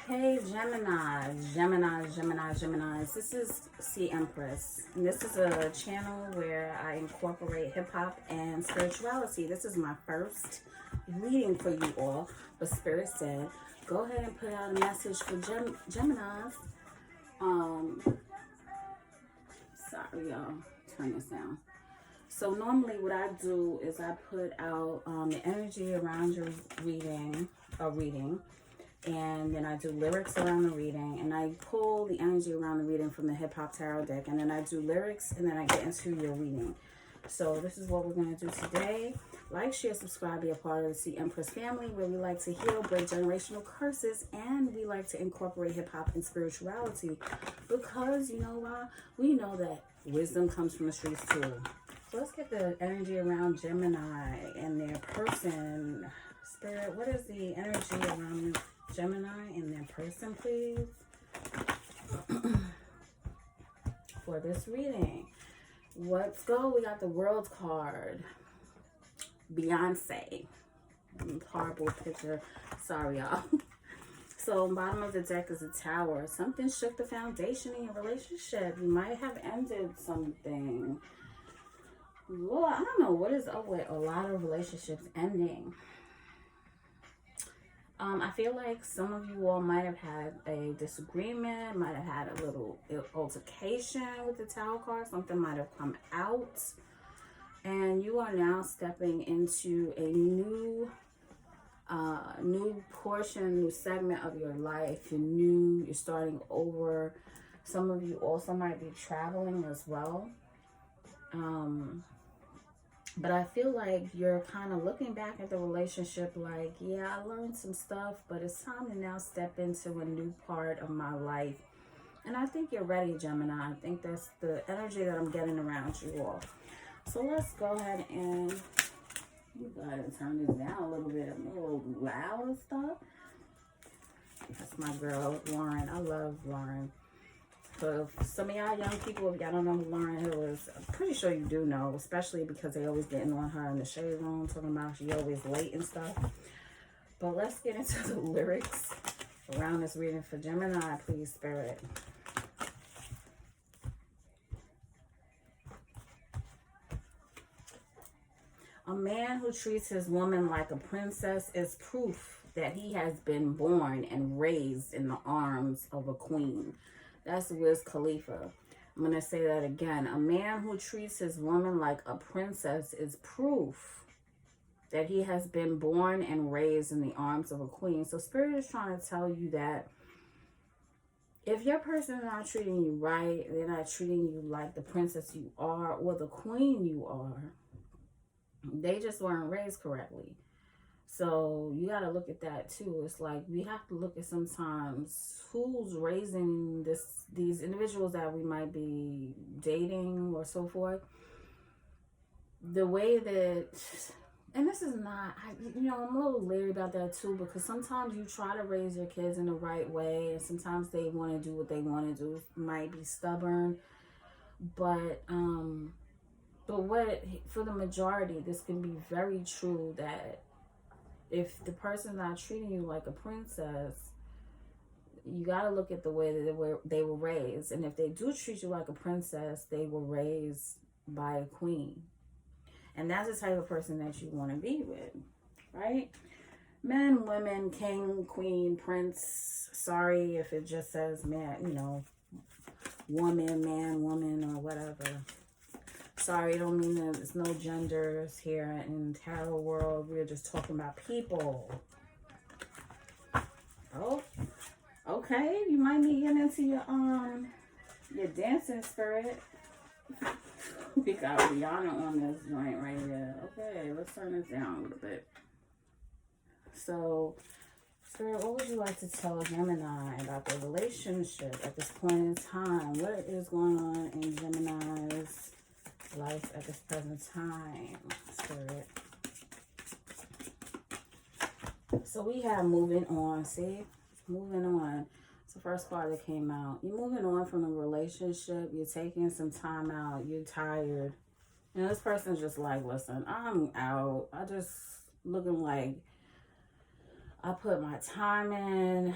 Hey Geminis. This is Empress. And this is a channel where I incorporate hip hop and spirituality. This is my first reading for you all. But Spirit said, go ahead and put out a message for Geminis. Sorry, y'all. Turn this down. So normally what I do is I put out the energy around your reading, and then I do lyrics around the reading, and I pull the energy around the reading from the hip hop tarot deck, and then I do lyrics, and then I get into your reading. So this is what we're going to do today. Like, share, subscribe, be a part of the Empress family, where we like to heal, break generational curses, and we like to incorporate hip hop and spirituality, because you know why? We know that wisdom comes from the streets too. So let's get the energy around Gemini and their person. Spirit, what is the energy around Gemini and their person, please? For this reading. Let's go. We got the World card. Beyonce. Horrible picture. Sorry, y'all. So, bottom of the deck is a Tower. Something shook the foundation in your relationship. You might have ended something. Well, I don't know what is up with a lot of relationships ending. I feel like some of you all might have had a disagreement, might have had a little altercation with the Tower card. Something might have come out. And you are now stepping into a new portion, new segment of your life. You're starting over. Some of you also might be traveling as well. But I feel like you're kind of looking back at the relationship like, yeah, I learned some stuff, but it's time to now step into a new part of my life. And I think you're ready, Gemini. I think that's the energy that I'm getting around you all. So let's go ahead and, you gotta turn this down a little bit. I'm a little loud and stuff. That's my girl, Lauren. I love Lauren. So some of y'all young people, if y'all don't know who Lauren Hill is, I'm pretty sure you do know, especially because they always getting on her in the shade room, talking about she always late and stuff. But let's get into the lyrics around this reading for Gemini, please, Spirit. A man who treats his woman like a princess is proof that he has been born and raised in the arms of a queen. That's Wiz Khalifa. I'm going to say that again. A man who treats his woman like a princess is proof that he has been born and raised in the arms of a queen. So Spirit is trying to tell you that if your person is not treating you right, they're not treating you like the princess you are or the queen you are, they just weren't raised correctly. So you got to look at that too. It's like we have to look at sometimes who's raising these individuals that we might be dating or so forth. The way that, and this is not, I'm a little leery about that too, because sometimes you try to raise your kids in the right way, and sometimes they want to do what they want to do. It might be stubborn, but what, for the majority, this can be very true that if the person's not treating you like a princess, you got to look at the way that they were raised. And if they do treat you like a princess, they were raised by a queen. And that's the type of person that you want to be with, right? Men, women, king, queen, prince. Sorry if it just says man, woman, man, woman, or whatever. Sorry, I don't mean that there's no genders here in the tarot world. We're just talking about people. Oh, okay. You might be getting into your dancing, Spirit. We got Rihanna on this joint right here. Okay, let's turn this down a little bit. So, Spirit, what would you like to tell Gemini about their relationship at this point in time? What is going on in Gemini's life at this present time, Spirit? So we have moving on. See, moving on. It's the first card that came out. You're moving on from the relationship. You're taking some time out. You're tired. And this person's just like, listen, I'm out. I just looking like I put my time in.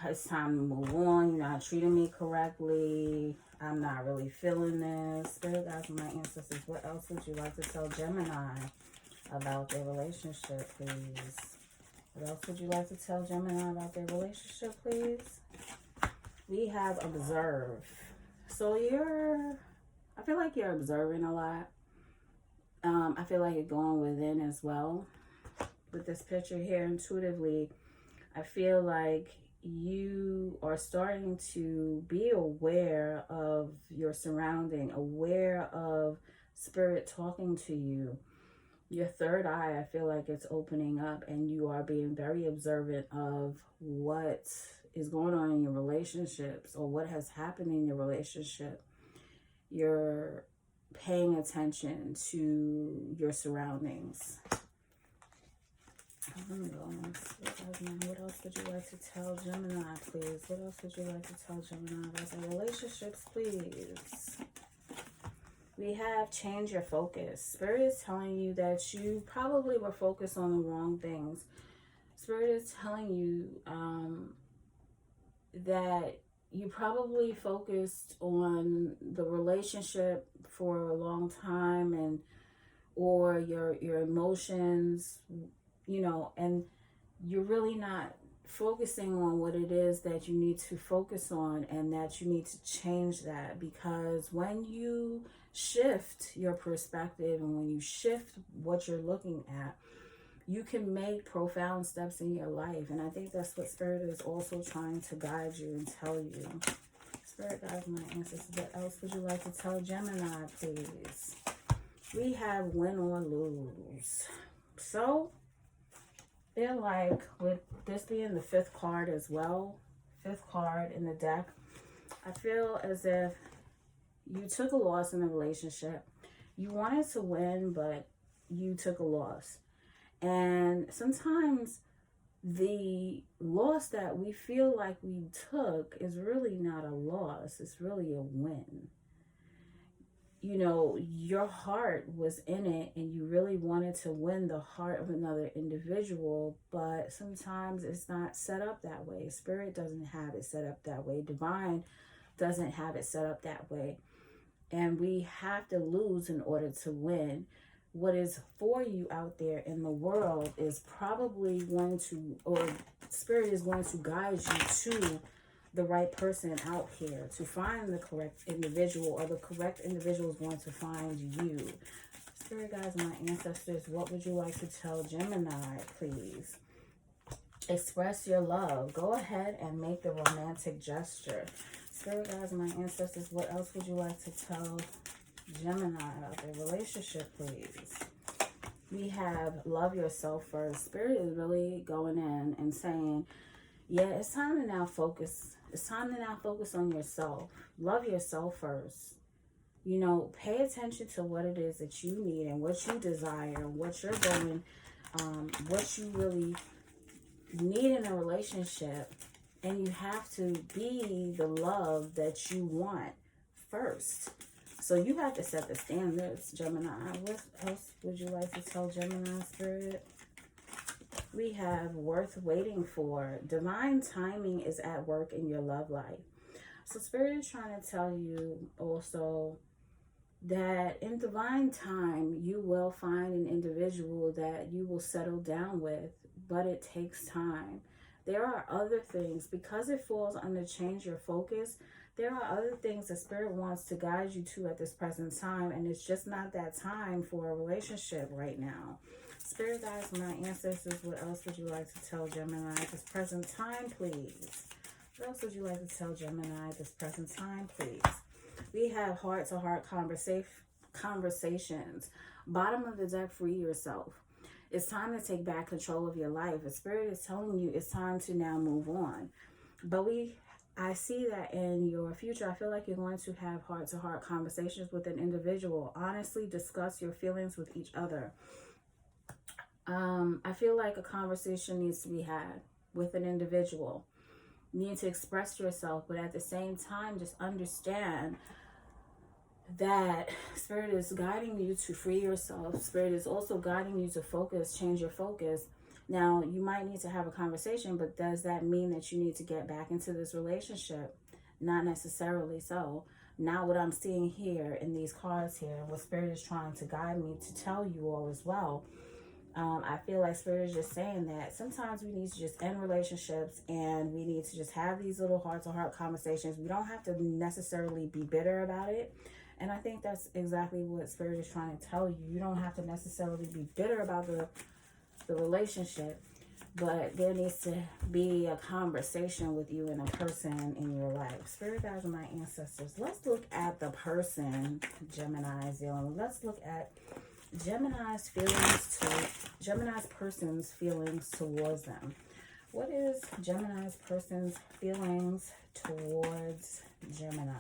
It's time to move on. You're not treating me correctly. I'm not really feeling this. Spirit guides, my ancestors, what else would you like to tell Gemini about their relationship, please? What else would you like to tell Gemini about their relationship, please? We have observe. So I feel like you're observing a lot. I feel like you're going within as well. With this picture here, intuitively, I feel like you are starting to be aware of your surrounding, aware of spirit talking to you. Your third eye, I feel like it's opening up, and you are being very observant of what is going on in your relationships or what has happened in your relationship. You're paying attention to your surroundings. What else would you like to tell Gemini, please? What else would you like to tell Gemini about their relationships, please? We have change your focus. Spirit is telling you that you probably were focused on the wrong things. Spirit is telling you that you probably focused on the relationship for a long time, and or your emotions, you know, and you're really not focusing on what it is that you need to focus on, and that you need to change that. Because when you shift your perspective and when you shift what you're looking at, you can make profound steps in your life. And I think that's what Spirit is also trying to guide you and tell you. Spirit guides, my ancestors, what else would you like to tell Gemini, please? We have win or lose. So, I feel like with this being the fifth card as well, fifth card in the deck, I feel as if you took a loss in the relationship. You wanted to win, but you took a loss. And sometimes the loss that we feel like we took is really not a loss. It's really a win. You know, your heart was in it and you really wanted to win the heart of another individual, but sometimes it's not set up that way. Spirit doesn't have it set up that way. Divine doesn't have it set up that way. And we have to lose in order to win. What is for you out there in the world is probably going to, or Spirit is going to guide you to the right person out here, to find the correct individual, or the correct individual is going to find you. Spirit guides, my ancestors, what would you like to tell Gemini, please? Express your love. Go ahead and make the romantic gesture. Spirit guides, my ancestors, what else would you like to tell Gemini about their relationship, please? We have love yourself first. Spirit is really going in and saying, yeah, it's time to now focus. It's time to now focus on yourself. Love yourself first. You know, pay attention to what it is that you need and what you desire, what you're going, what you really need in a relationship. And you have to be the love that you want first. So you have to set the standards, Gemini. What else would you like to tell Gemini, Spirit? We have worth waiting for. Divine timing is at work in your love life. So Spirit is trying to tell you also that in divine time, you will find an individual that you will settle down with, but it takes time. There are other things, because it falls under change your focus, there are other things that Spirit wants to guide you to at this present time, and it's just not that time for a relationship right now. Spirit guides, my ancestors, what else would you like to tell Gemini at this present time, please? What else would you like to tell Gemini at this present time, please? We have heart-to-heart conversations. Bottom of the deck, free yourself. It's time to take back control of your life. The Spirit is telling you it's time to now move on. But I see that in your future, I feel like you're going to have heart-to-heart conversations with an individual. Honestly, discuss your feelings with each other. I feel like a conversation needs to be had with an individual. You need to express yourself, but at the same time, just understand that Spirit is guiding you to free yourself. Spirit is also guiding you to focus, change your focus, Now, you might need to have a conversation, but does that mean that you need to get back into this relationship? Not necessarily so. Now, what I'm seeing here in these cards here, what Spirit is trying to guide me to tell you all as well, I feel like Spirit is just saying that sometimes we need to just end relationships, and we need to just have these little heart-to-heart conversations. We don't have to necessarily be bitter about it. And I think that's exactly what Spirit is trying to tell you. You don't have to necessarily be bitter about the relationship, but there needs to be a conversation with you and a person in your life. Spirit guides and my ancestors, let's look at the person Gemini is dealing with. Let's look at Gemini's person's feelings towards them. What is Gemini's person's feelings towards Gemini?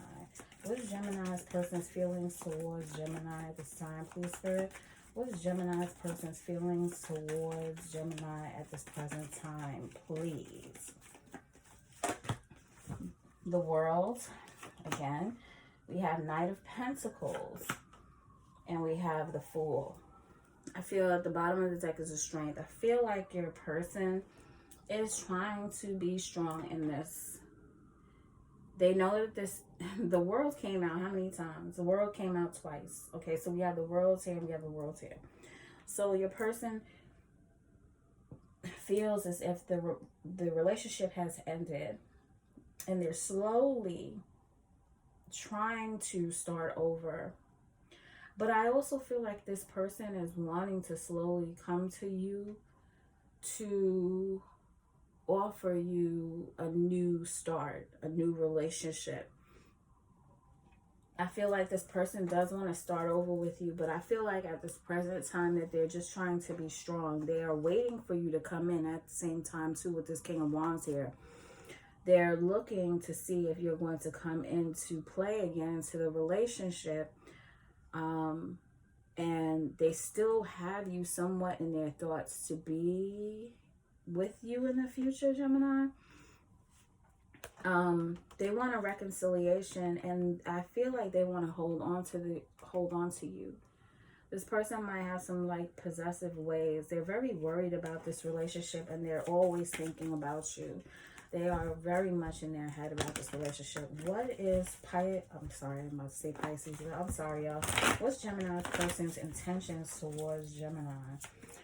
What is Gemini's person's feelings towards Gemini at this time, please, Spirit? What is Gemini's person's feelings towards Gemini at this present time, please? The World, again, we have Knight of Pentacles, and we have the Fool. I feel at the bottom of the deck is a Strength. I feel like your person is trying to be strong in this. They know that the World came out how many times? The World came out twice. Okay, so we have the Worlds here and we have the Worlds here. So your person feels as if the relationship has ended, and they're slowly trying to start over. But I also feel like this person is wanting to slowly come to you to offer you a new start, a new relationship. I feel like this person does want to start over with you, but I feel like at this present time that they're just trying to be strong. They are waiting for you to come in at the same time too with this King of Wands here. They're looking to see if you're going to come into play again to the relationship. And they still have you somewhat in their thoughts to be with you in the future, Gemini. They want a reconciliation, and I feel like they want to hold on to you. This person might have some like possessive ways. They're very worried about this relationship, and they're always thinking about you. They are very much in their head about this relationship. What is I'm sorry, I'm about to say Pisces. I'm sorry, y'all. What's Gemini's person's intentions towards Gemini?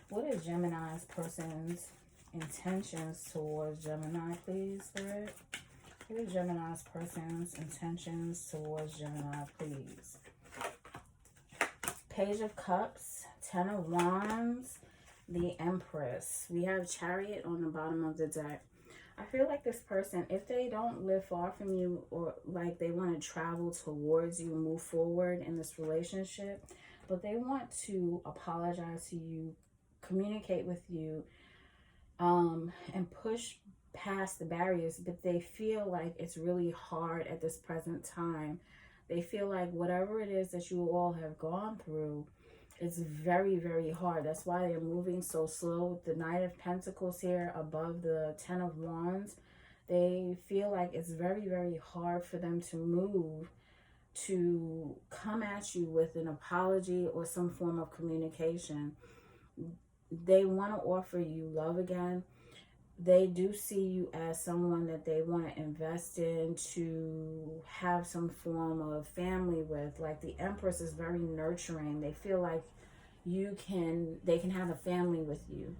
What is Gemini's person's intentions towards Gemini, please, Spirit? What is Gemini's person's intentions towards Gemini, please? Page of Cups, Ten of Wands, the Empress. We have Chariot on the bottom of the deck. I feel like this person, if they don't live far from you, or like they want to travel towards you, move forward in this relationship, but they want to apologize to you, communicate with you, and push past the barriers, but they feel like it's really hard at this present time. They feel like whatever it is that you all have gone through, it's very, very hard. That's why they're moving so slow. With the Knight of Pentacles here above the Ten of Wands, they feel like it's very, very hard for them to move, to come at you with an apology or some form of communication. They want to offer you love again. They do see you as someone that they want to invest in, to have some form of family with. Like the Empress is very nurturing. They feel like they can have a family with you,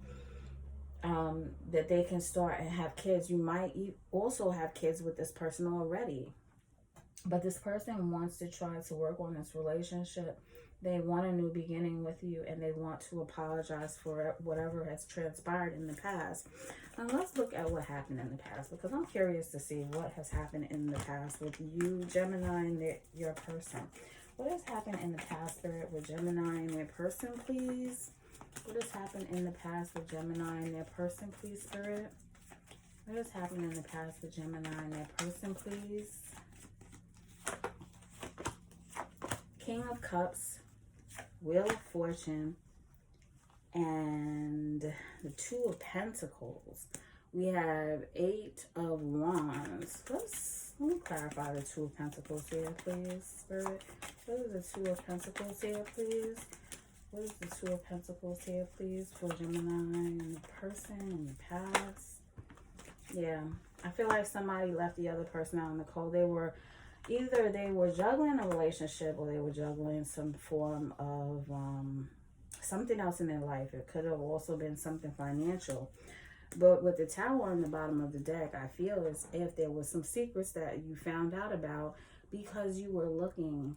that they can start and have kids. You might also have kids with this person already, but this person wants to try to work on this relationship. They want a new beginning with you, and they want to apologize for whatever has transpired in the past. Now let's look at what happened in the past, because I'm curious to see what has happened in the past with you, Gemini, and your person. What has happened in the past, Spirit, with Gemini and their person, please? What has happened in the past with Gemini and their person, please, Spirit? What has happened in the past with Gemini and their person, please? King of Cups, Wheel of Fortune, and the Two of Pentacles. We have Eight of Wands. Let me clarify the Two of Pentacles here, please, Spirit. What is the Two of Pentacles here, please? What is the Two of Pentacles here, please, for Gemini and the person in the past? Yeah, I feel like somebody left the other person out in the cold. Either they were juggling a relationship or they were juggling some form of something else in their life. It could have also been something financial. But with the Tower on the bottom of the deck, I feel as if there was some secrets that you found out about because you were looking,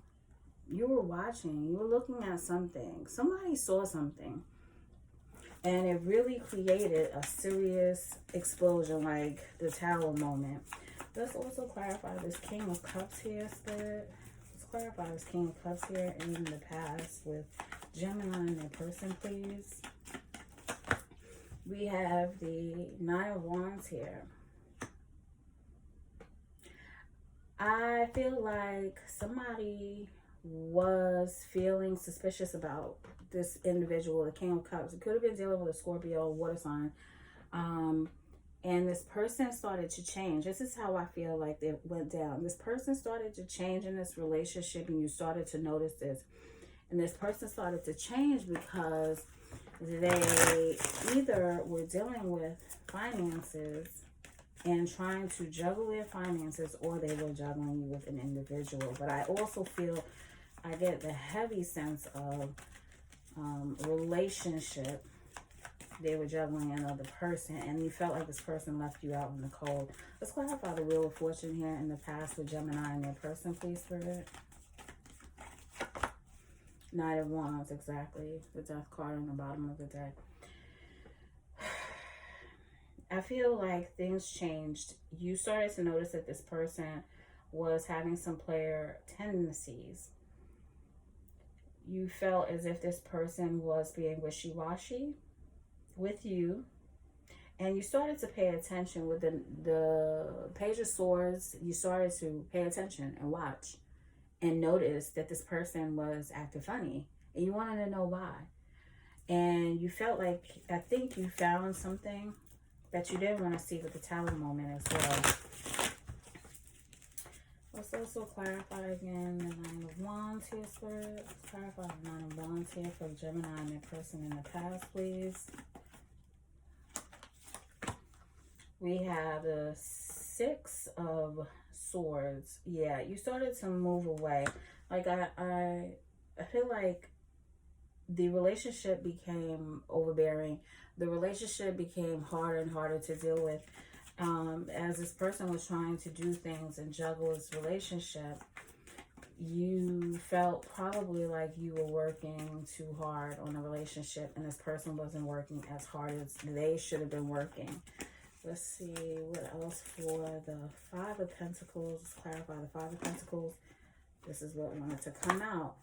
you were watching, you were looking at something. Somebody saw something. And it really created a serious explosion, like the Tower moment. Let's also clarify this King of Cups here, Spirit. Let's clarify this King of Cups here in the past with Gemini and their person, please. We have the Nine of Wands here. I feel like somebody was feeling suspicious about this individual, the King of Cups. It could have been dealing with a Scorpio, water sign. And this person started to change. This is how I feel like it went down. This person started to change in this relationship, and you started to notice this. And this person started to change because they either were dealing with finances and trying to juggle their finances, or they were juggling with an individual. But I also feel, I get the heavy sense of relationship. They were juggling another person, and you felt like this person left you out in the cold. Let's clarify the Wheel of Fortune here in the past with Gemini and their person, please, Spirit. Knight of Wands, exactly. The Death card on the bottom of the deck. I feel like things changed. You started to notice that this person was having some player tendencies. You felt as if this person was being wishy-washy with you. And you started to pay attention with the Page of Swords. You started to pay attention and watch and notice that this person was acting funny. And you wanted to know why. And you felt like, I think you found something that you didn't want to see with the Tower moment as well. Let's also clarify again the Nine of Wands here, Spirit. Let's clarify the Nine of Wands here for Gemini and their person in the past, please. We have the Six of Swords. Yeah, you started to move away. Like I feel like the relationship became overbearing. The relationship became harder and harder to deal with. As this person was trying to do things and juggle this relationship, you felt probably like you were working too hard on a relationship, and this person wasn't working as hard as they should have been working. Let's see what else for the Five of Pentacles. Let's clarify the Five of Pentacles. This is what wanted to come out.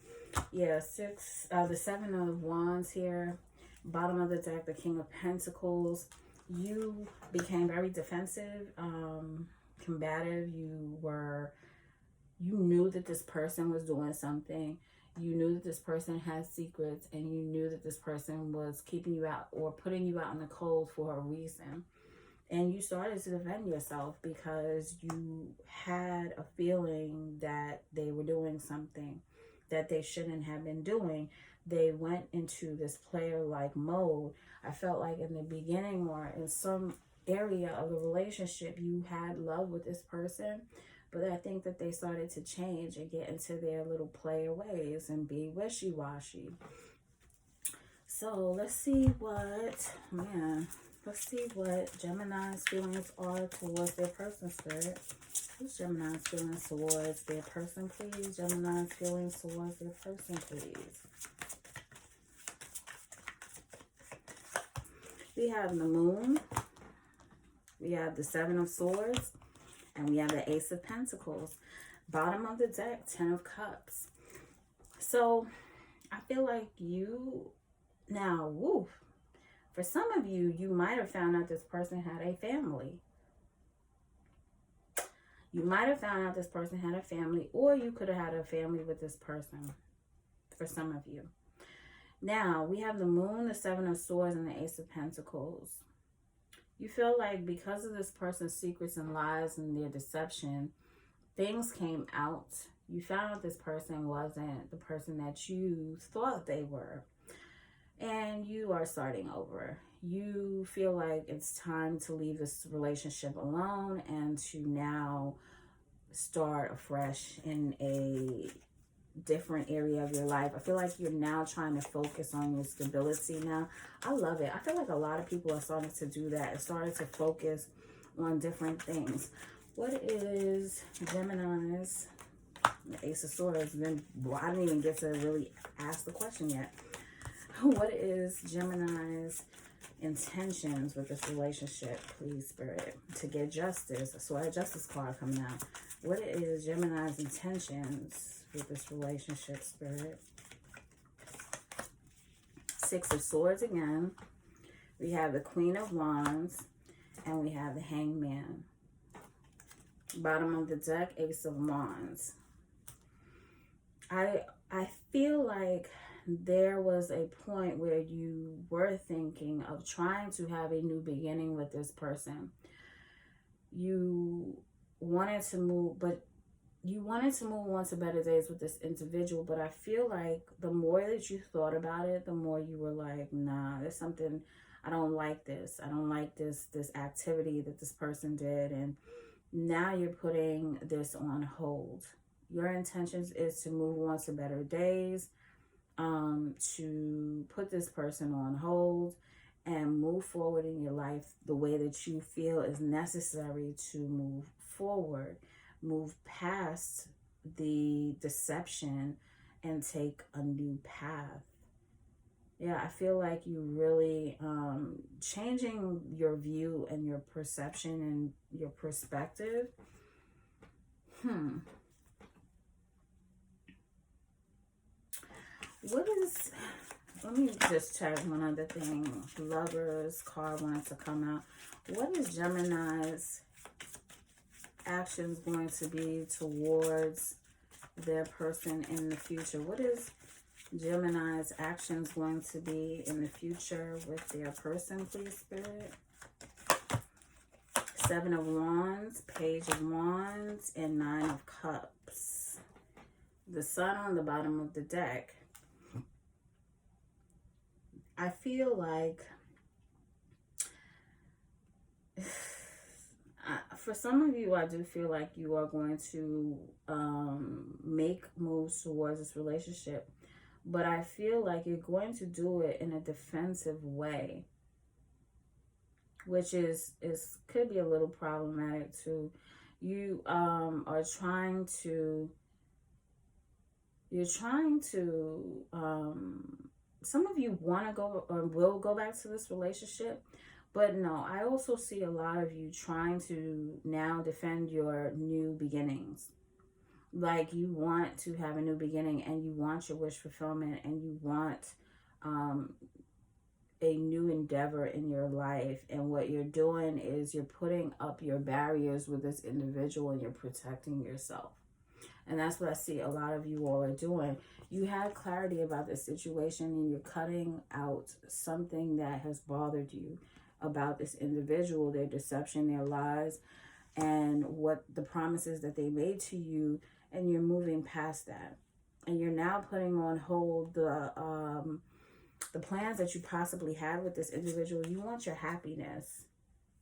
Yeah, the Seven of Wands here. Bottom of the deck, the King of Pentacles. You became very defensive, combative. You knew that this person was doing something. You knew that this person had secrets, and you knew that this person was keeping you out or putting you out in the cold for a reason. And you started to defend yourself because you had a feeling that they were doing something that they shouldn't have been doing. They went into this player-like mode. I felt like in the beginning or in some area of the relationship, you had love with this person. But I think that they started to change and get into their little player ways and be wishy-washy. So let's see what Gemini's feelings are towards their person, Spirit. Who's Gemini's feelings towards their person, please? Gemini's feelings towards their person, please. We have the Moon. We have the Seven of Swords. And we have the Ace of Pentacles. Bottom of the deck, Ten of Cups. So, I feel like for some of you, you might have found out this person had a family. You might have found out this person had a family, or you could have had a family with this person, for some of you. Now, we have the Moon, the Seven of Swords, and the Ace of Pentacles. You feel like because of this person's secrets and lies and their deception, things came out. You found out this person wasn't the person that you thought they were. and you are starting over. You feel like it's time to leave this relationship alone and to now start afresh in a different area of your life. I feel like you're now trying to focus on your stability now. I love it. I feel like a lot of people are starting to do that. It's starting to focus on different things. What is Gemini's, the Ace of Swords? Then, well, I didn't even get to really ask the question yet. What is Gemini's intentions with this relationship, please, Spirit? To get justice. So I have Justice card coming out. What is Gemini's intentions with this relationship, Spirit? Six of Swords again. We have the Queen of Wands. And we have the Hangman. Bottom of the deck, Ace of Wands. I feel like there was a point where you were thinking of trying to have a new beginning with this person. You wanted to move, but you wanted to move on to better days with this individual. But I feel like the more that you thought about it, the more you were like, nah, there's something, I don't like this. I don't like this activity that this person did. And now you're putting this on hold. Your intentions is to move on to better days, to put this person on hold and move forward in your life the way that you feel is necessary to move forward, move past the deception and take a new path. Yeah, I feel like you really changing your view and your perception and your perspective. What is, let me just check one other thing. Lovers card wants to come out. What is Gemini's actions going to be towards their person in the future? What is Gemini's actions going to be in the future with their person, please, Spirit? Seven of Wands, Page of Wands, and Nine of Cups. The Sun on the bottom of the deck. I feel like for some of you, I do feel like you are going to make moves towards this relationship. But I feel like you're going to do it in a defensive way, which could be a little problematic too. You are trying to, some of you want to go or will go back to this relationship. But no, I also see a lot of you trying to now defend your new beginnings. Like you want to have a new beginning and you want your wish fulfillment and you want a new endeavor in your life. And what you're doing is you're putting up your barriers with this individual and you're protecting yourself. And that's what I see a lot of you all are doing. You have clarity about the situation and you're cutting out something that has bothered you about this individual, their deception, their lies, and what the promises that they made to you, and you're moving past that. And you're now putting on hold the plans that you possibly had with this individual. You want your happiness.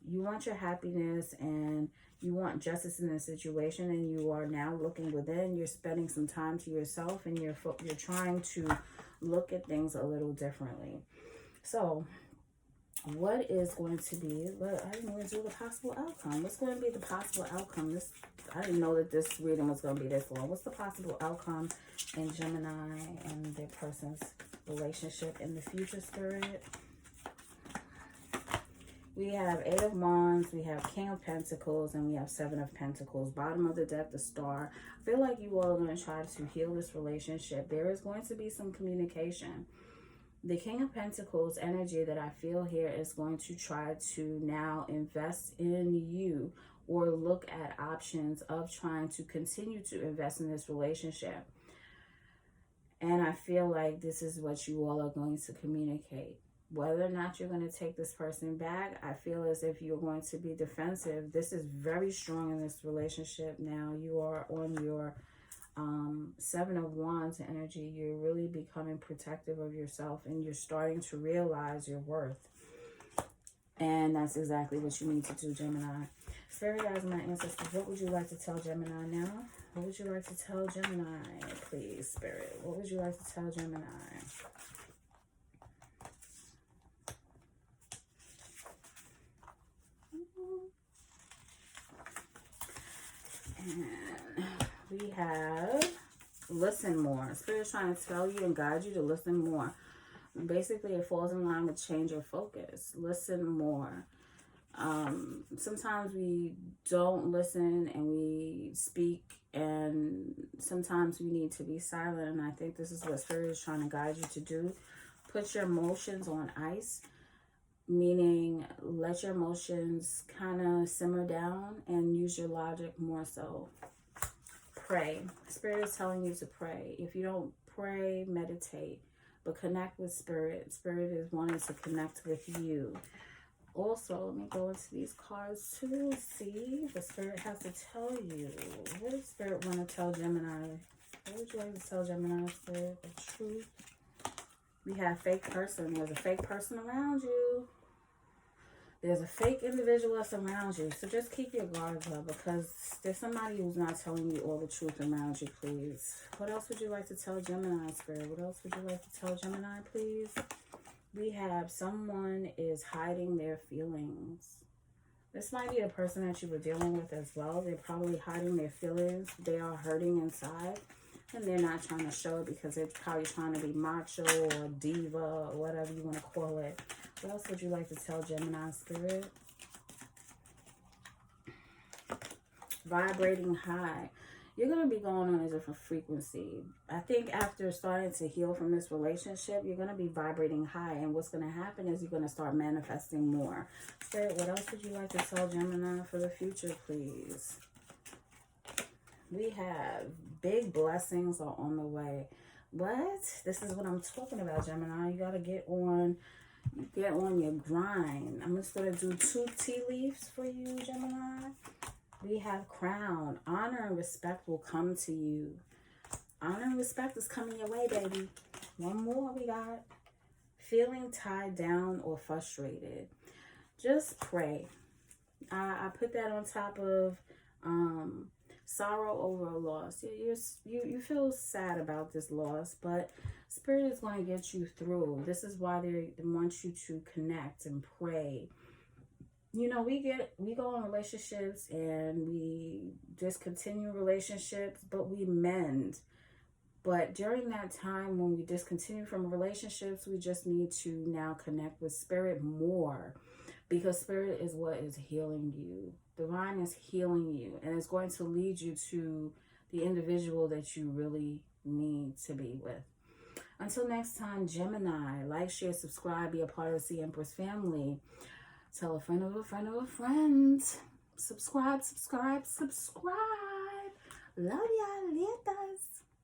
You want your happiness and you want justice in this situation, and you are now looking within. You're spending some time to yourself and you're trying to look at things a little differently. So what is going to be, I didn't even do the possible outcome. What's going to be the possible outcome? I didn't know that this reading was going to be this long. What's the possible outcome in Gemini and their person's relationship in the future, Spirit? We have Eight of Wands, we have King of Pentacles, and we have Seven of Pentacles. Bottom of the deck, the Star. I feel like you all are going to try to heal this relationship. There is going to be some communication. The King of Pentacles energy that I feel here is going to try to now invest in you or look at options of trying to continue to invest in this relationship. And I feel like this is what you all are going to communicate. Whether or not you're going to take this person back, I feel as if you're going to be defensive. This is very strong in this relationship now. You are on your Seven of Wands energy, you're really becoming protective of yourself and you're starting to realize your worth. And that's exactly what you need to do, Gemini. Spirit guides, my ancestors, what would you like to tell Gemini now? What would you like to tell Gemini, please, Spirit? What would you like to tell Gemini? And we have listen more. Spirit's trying to tell you and guide you to listen more. Basically, it falls in line with change your focus. Listen more. Sometimes we don't listen and we speak, and sometimes we need to be silent. And I think this is what Spirit is trying to guide you to do. Put your emotions on ice, meaning let your emotions kind of simmer down and use your logic more so. Pray. Spirit is telling you to pray. If you don't pray, meditate, but connect with Spirit. Spirit is wanting to connect with you. Also, let me go into these cards too. See what Spirit has to tell you. What does Spirit want to tell Gemini? What would you like to tell Gemini, Spirit? The truth. We have fake person. There's a fake person around you. There's a fake individual that's around you. So just keep your guards up because there's somebody who's not telling you all the truth around you, please. What else would you like to tell Gemini, Spirit? What else would you like to tell Gemini, please? We have someone is hiding their feelings. This might be the person that you were dealing with as well. They're probably hiding their feelings. They are hurting inside. And they're not trying to show it because they're probably trying to be macho or diva or whatever you want to call it. What else would you like to tell Gemini, Spirit? Vibrating high. You're going to be going on a different frequency. I think after starting to heal from this relationship, you're going to be vibrating high. And what's going to happen is you're going to start manifesting more. Spirit, what else would you like to tell Gemini for the future, please? We have big blessings are on the way. What? This is what I'm talking about, Gemini. You got to get on your grind. I'm just going to do 2 tea leaves for you, Gemini. We have crown. Honor and respect will come to you. Honor and respect is coming your way, baby. One more we got. Feeling tied down or frustrated. Just pray. I put that on top of sorrow over a loss. You feel sad about this loss, but Spirit is going to get you through. This is why they want you to connect and pray. You know, we go in relationships and we discontinue relationships, but we mend. But during that time when we discontinue from relationships, we just need to now connect with Spirit more, because Spirit is what is healing you. Divine is healing you, and it's going to lead you to the individual that you really need to be with. Until next time, Gemini, like, share, subscribe, be a part of the Empress family. Tell a friend of a friend of a friend. Subscribe, subscribe, subscribe. Love ya, letas.